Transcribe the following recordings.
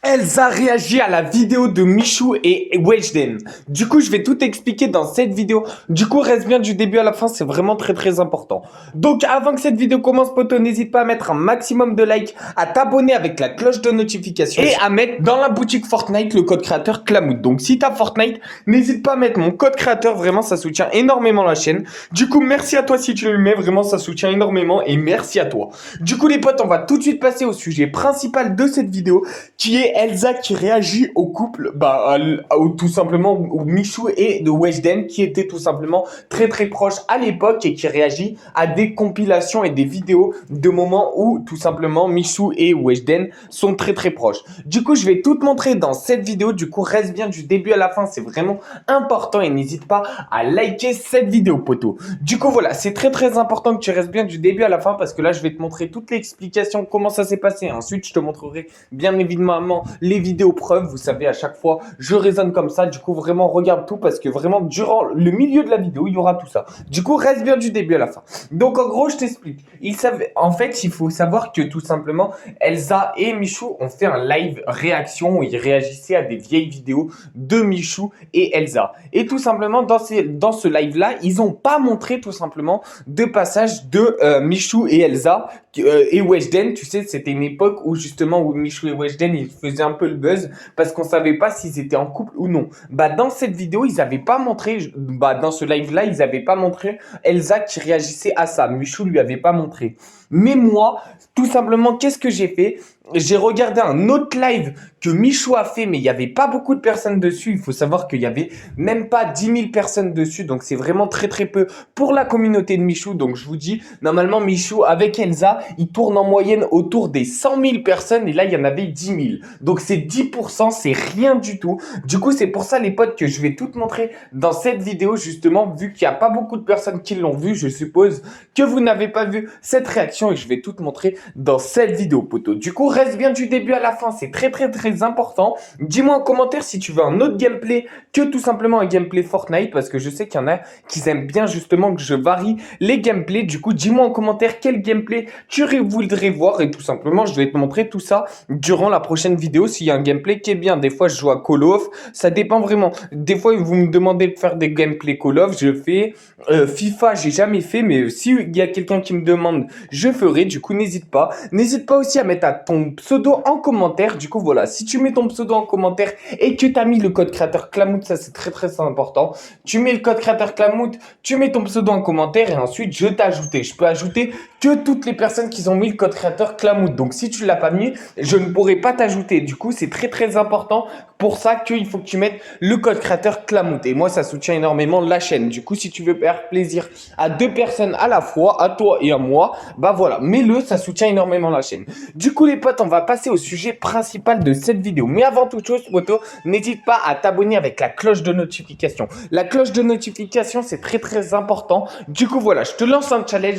Elsa réagit à la vidéo de Michou et Weshden. Du coup, je vais tout expliquer dans cette vidéo. Du coup, reste bien du début à la fin, c'est vraiment très important. Donc, avant que cette vidéo commence, poto, n'hésite pas à mettre un maximum de likes, à t'abonner avec la cloche de notification et à mettre dans la boutique Fortnite le code créateur Clamoud. Donc, si t'as Fortnite, n'hésite pas à mettre mon code créateur, vraiment, ça soutient énormément la chaîne. Du coup, merci à toi si tu le mets, vraiment, ça soutient énormément et merci à toi. Du coup, les potes, on va tout de suite passer au sujet principal de cette vidéo, qui est Elsa qui réagit au couple, tout simplement au Michou et de Weshden, qui étaient tout simplement très proches à l'époque et qui réagit à des compilations et des vidéos de moments où tout simplement Michou et Weshden sont très proches. Du coup, je vais tout te montrer dans cette vidéo. Du coup, reste bien du début à la fin, c'est vraiment important et n'hésite pas à liker cette vidéo, poteau. Du coup, voilà, c'est très important que tu restes bien du début à la fin parce que là, je vais te montrer toute l'explication, comment ça s'est passé. Ensuite, je te montrerai bien évidemment les vidéos preuves. Vous savez, à chaque fois, je raisonne comme ça. Du coup, vraiment, regarde tout parce que vraiment, durant le milieu de la vidéo, il y aura tout ça. Du coup, reste bien du début à la fin. Donc, en gros, je t'explique. En fait, il faut savoir que tout simplement, Elsa et Michou ont fait un live réaction où ils réagissaient à des vieilles vidéos de Michou et Elsa. Et tout simplement, dans ce live-là, ils n'ont pas montré tout simplement de passage de Michou et Elsa et Weshden. Tu sais, c'était une époque où justement où Michou et Weshden ils faisaient un peu le buzz parce qu'on savait pas s'ils étaient en couple ou non. Dans cette vidéo, ils avaient pas montré, dans ce live-là, ils avaient pas montré Elsa qui réagissait à ça. Michou lui avait pas montré. Mais moi, tout simplement, qu'est-ce que j'ai fait? J'ai regardé un autre live que Michou a fait, mais il n'y avait pas beaucoup de personnes dessus. Il faut savoir qu'il y avait même pas 10 000 personnes dessus. Donc, c'est vraiment très peu pour la communauté de Michou. Donc, je vous dis, normalement, Michou, avec Elsa, il tourne en moyenne autour des 100 000 personnes. Et là, il y en avait 10 000. Donc, c'est 10%, c'est rien du tout. Du coup, c'est pour ça, les potes, que je vais tout montrer dans cette vidéo, justement, vu qu'il n'y a pas beaucoup de personnes qui l'ont vu. Je suppose que vous n'avez pas vu cette réaction et je vais tout montrer dans cette vidéo, poteau. Du coup, reste bien du début à la fin, c'est très important. Dis-moi en commentaire si tu veux un autre gameplay que tout simplement un gameplay Fortnite, parce que je sais qu'il y en a qui aiment bien justement que je varie les gameplays. Du coup, dis-moi en commentaire quel gameplay tu voudrais voir et tout simplement, je vais te montrer tout ça durant la prochaine vidéo s'il y a un gameplay qui est bien. Des fois, je joue à Call of, ça dépend vraiment. Des fois, vous me demandez de faire des gameplays Call of, je fais FIFA, j'ai jamais fait, mais s'il y a quelqu'un qui me demande, je ferai. Du coup, n'hésite pas. N'hésite pas aussi à mettre ton pseudo en commentaire. Du coup, voilà, si tu mets ton pseudo en commentaire et que tu as mis le code créateur Clamoud, ça c'est très important. Tu mets le code créateur Clamoud, tu mets ton pseudo en commentaire et ensuite je t'ai ajouté. Je peux ajouter que toutes les personnes qui ont mis le code créateur Clamoud. Donc, si tu l'as pas mis, je ne pourrai pas t'ajouter. Du coup, c'est très important. Pour ça qu'il faut que tu mettes le code créateur Clamoud. Et moi, ça soutient énormément la chaîne. Du coup, si tu veux faire plaisir à deux personnes à la fois, à toi et à moi, voilà, mets-le, ça soutient énormément la chaîne. Du coup, les potes, on va passer au sujet principal de cette vidéo. Mais avant toute chose, poteau, n'hésite pas à t'abonner avec la cloche de notification. La cloche de notification, c'est très important. Du coup, voilà, je te lance un challenge.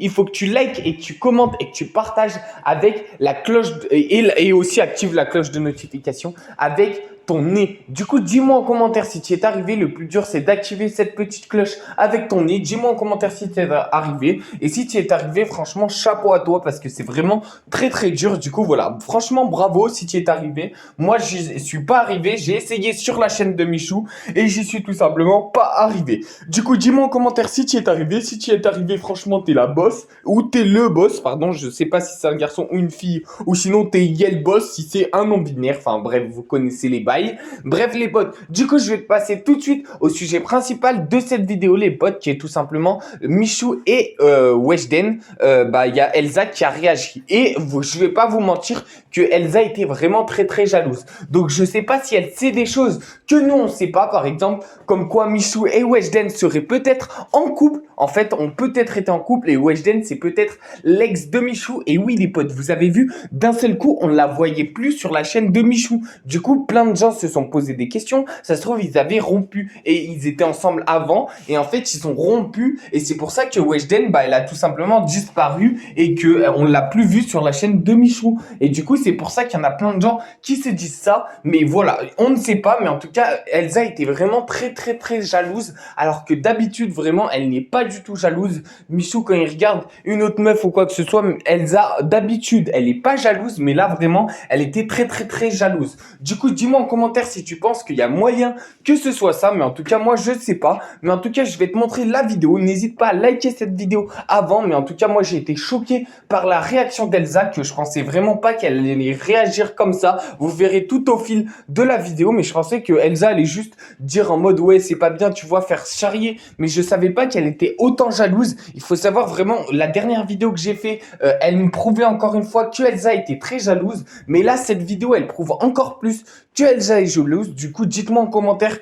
Il faut que tu likes et que tu commentes et que tu partages avec la cloche et aussi active la cloche de notification avec ton nez. Du coup, dis-moi en commentaire si tu es arrivé. Le plus dur, c'est d'activer cette petite cloche avec ton nez. Dis-moi en commentaire si tu es arrivé. Et si tu es arrivé, franchement, chapeau à toi parce que c'est vraiment très dur. Du coup, voilà. Franchement, bravo si tu es arrivé. Moi, je suis pas arrivé. J'ai essayé sur la chaîne de Michou et j'y suis tout simplement pas arrivé. Du coup, dis-moi en commentaire si tu es arrivé. Si tu es arrivé, franchement, t'es la boss ou t'es le boss. Pardon, je sais pas si c'est un garçon ou une fille ou sinon t'es Yel Boss si c'est un non-binaire. Enfin, bref, vous connaissez les bails. Bref les potes, du coup je vais passer tout de suite au sujet principal de cette vidéo les potes, qui est tout simplement Michou et Weshden. Il y a Elsa qui a réagi et je vais pas vous mentir que Elsa était vraiment très jalouse. Donc je sais pas si elle sait des choses que nous on sait pas, par exemple comme quoi Michou et Weshden seraient peut-être en couple. En fait, ont peut-être été en couple et Weshden c'est peut-être l'ex de Michou. Et oui les potes, vous avez vu, d'un seul coup on la voyait plus sur la chaîne de Michou. Du coup plein de gens gens se sont posé des questions. Ça se trouve, ils avaient rompu et ils étaient ensemble avant. Et en fait, ils sont rompus. Et c'est pour ça que Weshden, elle a tout simplement disparu et que on l'a plus vue sur la chaîne de Michou. Et du coup, c'est pour ça qu'il y en a plein de gens qui se disent ça. Mais voilà, on ne sait pas. Mais en tout cas, Elsa était vraiment très, très, très jalouse. Alors que d'habitude, vraiment, elle n'est pas du tout jalouse. Michou, quand il regarde une autre meuf ou quoi que ce soit, Elsa, d'habitude, elle est pas jalouse. Mais là, vraiment, elle était très, très, très jalouse. Du coup, dis-moi en commentaire si tu penses qu'il y a moyen que ce soit ça. Mais en tout cas, moi, je ne sais pas. Mais en tout cas, je vais te montrer la vidéo. N'hésite pas à liker cette vidéo avant. Mais en tout cas, moi, j'ai été choqué par la réaction d'Elsa, que je pensais vraiment pas qu'elle allait réagir comme ça. Vous verrez tout au fil de la vidéo. Mais je pensais que Elsa allait juste dire en mode, ouais, c'est pas bien, tu vois, faire charrier. Mais je savais pas qu'elle était autant jalouse. Il faut savoir vraiment, la dernière vidéo que j'ai fait, elle me prouvait encore une fois que Elsa était très jalouse. Mais là, cette vidéo, elle prouve encore plus que Elsa est jalouse. Du coup, dites-moi en commentaire,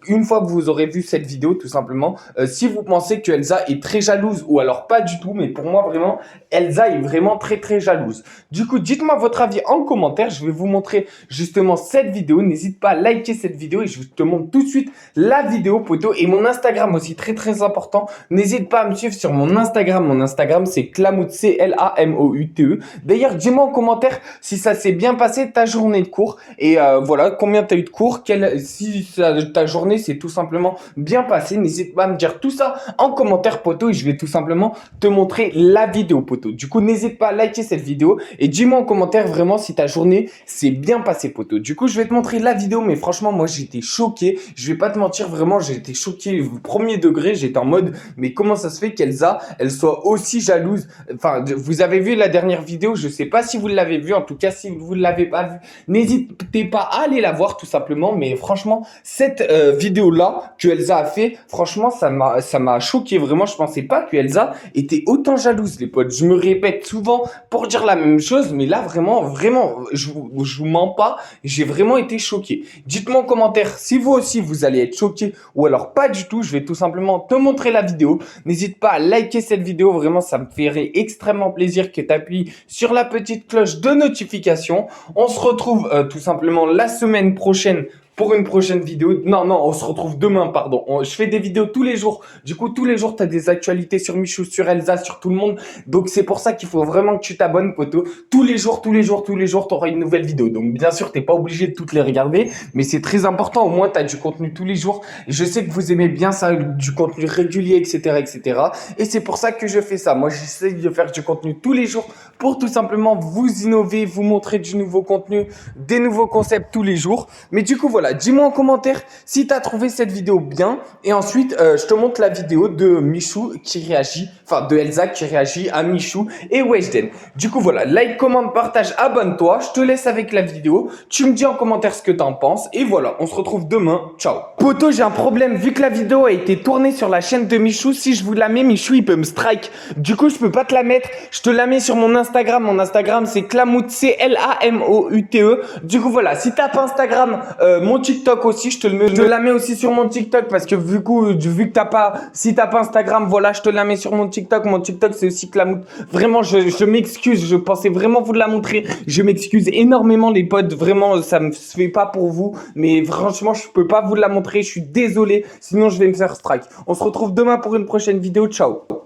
une fois que vous aurez vu cette vidéo, tout simplement, si vous pensez que Elsa est très jalouse ou alors pas du tout. Mais pour moi, vraiment, Elsa est vraiment très, très jalouse. Du coup, dites-moi votre avis en commentaire. Je vais vous montrer justement cette vidéo. N'hésite pas à liker cette vidéo et je te montre tout de suite la vidéo, poteau. Et mon Instagram aussi, très, très important. N'hésite pas à me suivre sur mon Instagram. Mon Instagram, c'est Clamoute, Clamoute. D'ailleurs, dis-moi en commentaire si ça s'est bien passé ta journée de cours. Et voilà, combien tu as eu de cours, si ta journée s'est tout simplement bien passée. N'hésite pas à me dire tout ça en commentaire, poteau. Et je vais tout simplement te montrer la vidéo, poteau. Du coup, n'hésite pas à liker cette vidéo. Et dis-moi en commentaire vraiment si ta journée s'est bien passée, poteau. Du coup, je vais te montrer la vidéo. Mais franchement, moi, j'étais choqué. Je vais pas te mentir, vraiment, j'ai été choqué. Premier degré, j'étais en mode, mais comment ça se fait qu'Elsa, elle soit aussi jalouse? Enfin, vous avez vu la dernière vidéo, je sais pas si vous l'avez vu, en tout cas, si vous ne l'avez pas vu, n'hésitez pas à aller la voir tout simplement. Mais franchement, cette vidéo-là que Elsa a fait, franchement, ça m'a choqué. Vraiment, je pensais pas que Elsa était autant jalouse, les potes. Je me répète souvent pour dire la même chose, mais là, vraiment, je vous mens pas, j'ai vraiment été choqué. Dites-moi en commentaire si vous aussi, vous allez être choqué ou alors pas du tout. Je vais tout simplement te montrer la vidéo. N'hésite pas à liker cette vidéo. Vraiment, ça me ferait extrêmement plaisir que tu appuies sur la petite cloche de notification. On se retrouve tout simplement la semaine prochaine pour une prochaine vidéo. Non, on se retrouve demain, pardon. Je fais des vidéos tous les jours. Du coup, tous les jours, tu as des actualités sur Michou, sur Elsa, sur tout le monde. Donc, c'est pour ça qu'il faut vraiment que tu t'abonnes, poteau. Tous les jours, tu auras une nouvelle vidéo. Donc, bien sûr, t'es pas obligé de toutes les regarder, mais c'est très important. Au moins, tu as du contenu tous les jours. Je sais que vous aimez bien ça, du contenu régulier, etc., etc. Et c'est pour ça que je fais ça. Moi, j'essaie de faire du contenu tous les jours pour tout simplement vous innover, vous montrer du nouveau contenu, des nouveaux concepts tous les jours. Mais du coup, voilà. Dis-moi en commentaire si tu as trouvé cette vidéo bien. Et ensuite, je te montre la vidéo de Michou qui réagit, enfin de Elsa qui réagit à Michou et Weshden. Du coup, voilà. Like, commente, partage, abonne-toi. Je te laisse avec la vidéo. Tu me dis en commentaire ce que tu en penses. Et voilà, on se retrouve demain. Ciao. Poto, j'ai un problème. Vu que la vidéo a été tournée sur la chaîne de Michou, si je vous la mets, Michou, il peut me strike. Du coup, je peux pas te la mettre. Je te la mets sur mon Instagram. Mon Instagram, c'est Clamoute, Clamoute. Du coup, voilà. Si t'as pas Instagram, mon TikTok aussi, je te la mets aussi sur mon TikTok parce que vu que si t'as pas Instagram, voilà, je te la mets sur mon TikTok. Mon TikTok, c'est aussi Clamoute. Vraiment, je m'excuse. Je pensais vraiment vous la montrer. Je m'excuse énormément, les potes. Vraiment, ça me fait pas pour vous. Mais franchement, je peux pas vous la montrer. Je suis désolé. Sinon, je vais me faire strike. On se retrouve demain pour une prochaine vidéo. Ciao.